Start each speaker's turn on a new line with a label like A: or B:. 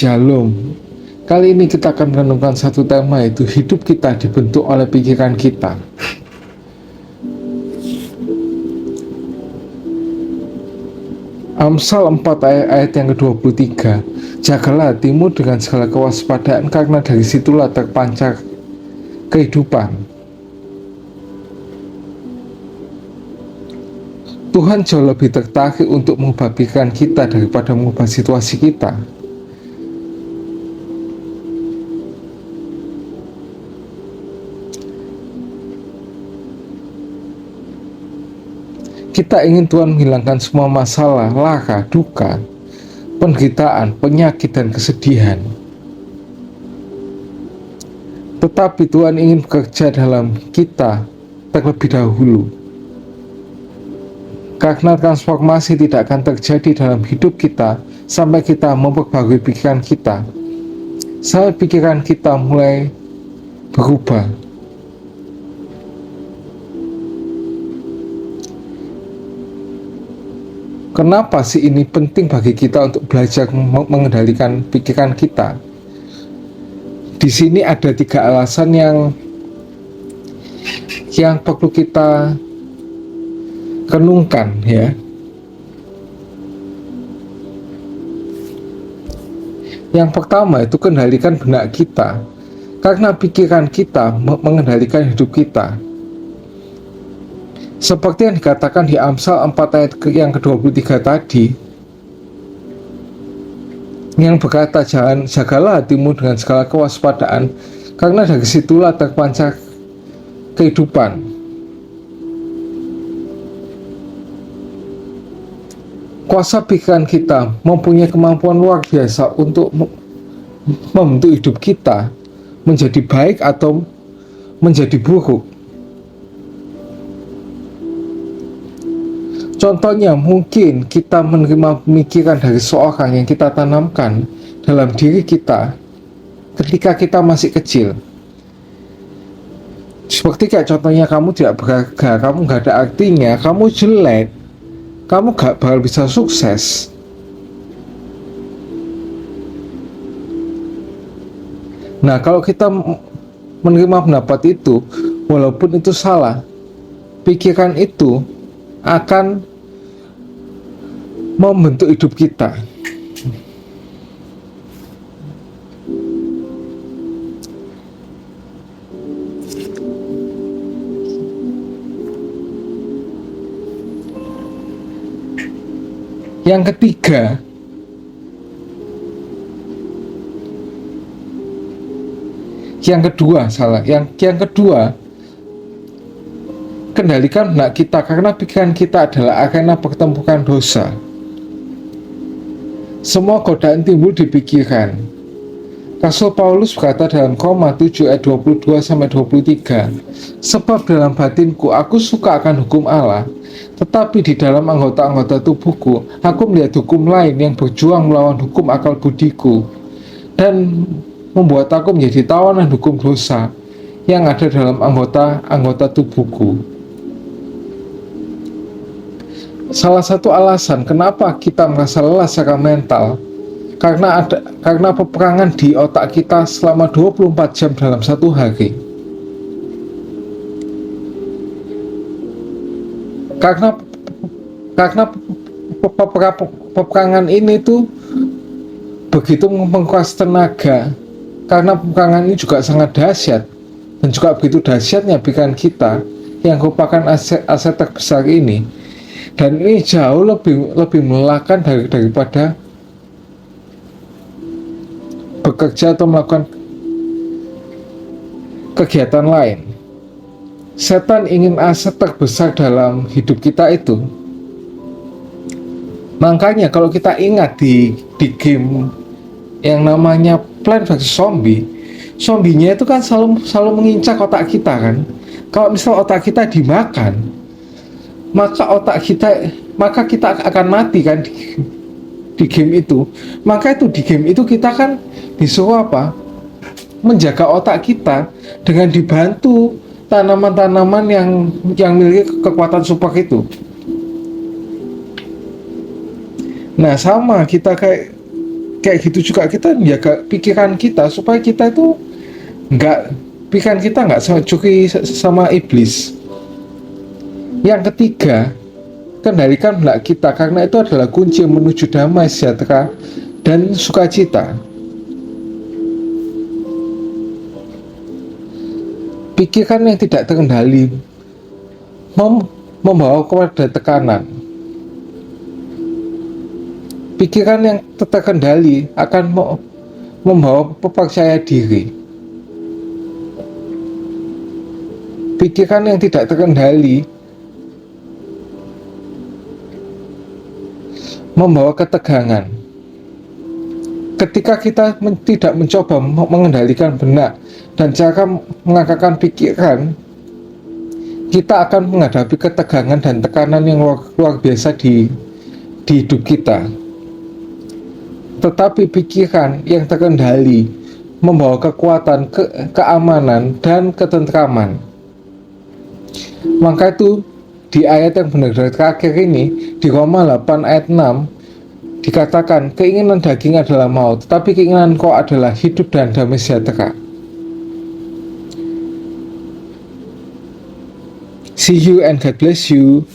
A: Shalom. Kali ini kita akan merenungkan satu tema, yaitu hidup kita dibentuk oleh pikiran kita. Amsal 4 ayat yang ke-23. Jagalah hatimu dengan segala kewaspadaan, karena dari situlah terpancar kehidupan. Tuhan jauh lebih tertarik untuk mengubah pikiran kita daripada mengubah situasi kita. Kita ingin Tuhan menghilangkan semua masalah, lara, duka, penderitaan, penyakit, dan kesedihan. Tetapi Tuhan ingin bekerja dalam kita terlebih dahulu. Karena transformasi tidak akan terjadi dalam hidup kita sampai kita memperbarui pikiran kita. Sampai pikiran kita mulai berubah. Kenapa sih ini penting bagi kita untuk belajar mengendalikan pikiran kita? Di sini ada 3 alasan yang perlu kita renungkan, ya. Yang pertama itu kendalikan benak kita, karena pikiran kita mengendalikan hidup kita. Seperti yang dikatakan di Amsal 4 ayat yang ke-23 tadi, yang berkata, jagalah hatimu dengan segala kewaspadaan, karena dari situlah terpancar kehidupan. Kuasa pikiran kita mempunyai kemampuan luar biasa untuk membentuk hidup kita menjadi baik atau menjadi buruk. Contohnya, mungkin kita menerima pemikiran dari seorang yang kita tanamkan dalam diri kita ketika kita masih kecil. Seperti kayak contohnya, kamu tidak berharga, kamu gak ada artinya, kamu jelek, kamu gak bakal bisa sukses. Nah, kalau kita menerima pendapat itu, walaupun itu salah, pikiran itu akan membentuk hidup kita. Yang kedua, kendalikan benak kita, karena pikiran kita adalah arena pertempuran dosa. Semua godaan timbul di pikiran. Rasul Paulus berkata dalam Roma 7 ayat 22-23, sebab dalam batinku aku suka akan hukum Allah, tetapi di dalam anggota-anggota tubuhku aku melihat hukum lain yang berjuang melawan hukum akal budiku dan membuat aku menjadi tawanan hukum dosa yang ada dalam anggota tubuhku. Salah satu alasan kenapa kita merasa lelah secara mental, karena peperangan di otak kita selama 24 jam dalam satu hari. Karena peperangan ini tuh begitu menguras tenaga, karena peperangan ini juga sangat dahsyat, dan juga begitu dahsyatnya pikiran kita yang merupakan aset terbesar ini. Dan ini jauh lebih melelahkan daripada bekerja atau melakukan kegiatan lain. Setan ingin aset terbesar dalam hidup kita itu. Makanya kalau kita ingat di game yang namanya Plants vs Zombie, zombinya itu kan selalu mengincar otak kita kan. Kalau misal otak kita dimakan, maka kita akan mati kan di game itu. Maka itu di game itu kita kan disuruh apa? Menjaga otak kita dengan dibantu tanaman-tanaman yang memiliki kekuatan super itu. Nah, sama kita kayak kayak gitu juga kita menjaga pikiran kita supaya kita itu nggak pikiran kita nggak sama cuki sama iblis. Yang ketiga, kendalikan benak kita karena itu adalah kunci menuju damai sejahtera dan sukacita. Pikiran yang tidak terkendali membawa kepada tekanan. Pikiran yang terkendali akan membawa percaya diri. Pikiran yang tidak terkendali membawa ketegangan. Ketika kita tidak mencoba mengendalikan benak dan cara mengangkatkan pikiran, kita akan menghadapi ketegangan dan tekanan yang luar biasa di hidup kita. Tetapi pikiran yang terkendali membawa kekuatan, keamanan, dan ketentraman. Maka itu di ayat yang benar-benar terakhir ini, di Roma 8 ayat 6, dikatakan keinginan daging adalah maut, tetapi keinginan Roh adalah hidup dan damai sejahtera. See you and God bless you.